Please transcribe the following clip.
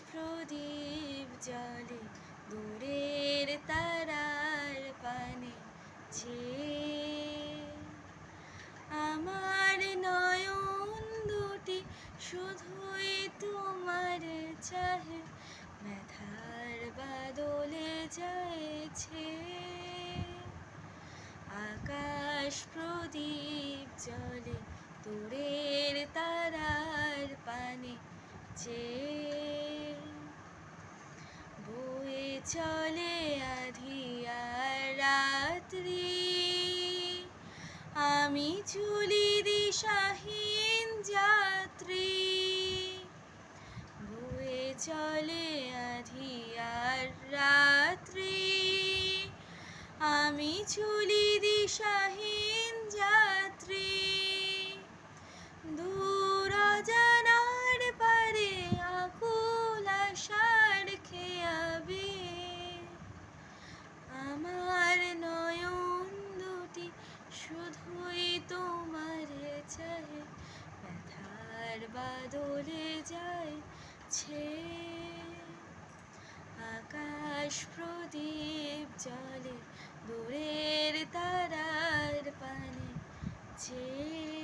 প্রদীপ জলে দূরের তারার পানে চেয়ে আমার নয়ন দুটি শুধুই তোমার চাহে ব্যথার বাদলে যাইছে আকাশ প্রদীপ জলে দূরের তারার পানে চেয়ে বয়ে চলে আঁধিয়ার রাত্রি আমি চুলি দিশাহীন যাত্রী বয়ে চলে আঁধিয়ার রাত্রি আমি চুলি দিশাহীন যাত্রী দূর অজানার পারে আকুল আশার খেয়াবে আমার নয়ন দুটি শুধুই তোমার চাহে ব্যথার বাদলে যাইছে আকাশ প্রদীপ জলে দূরের তারার পানে চেয়ে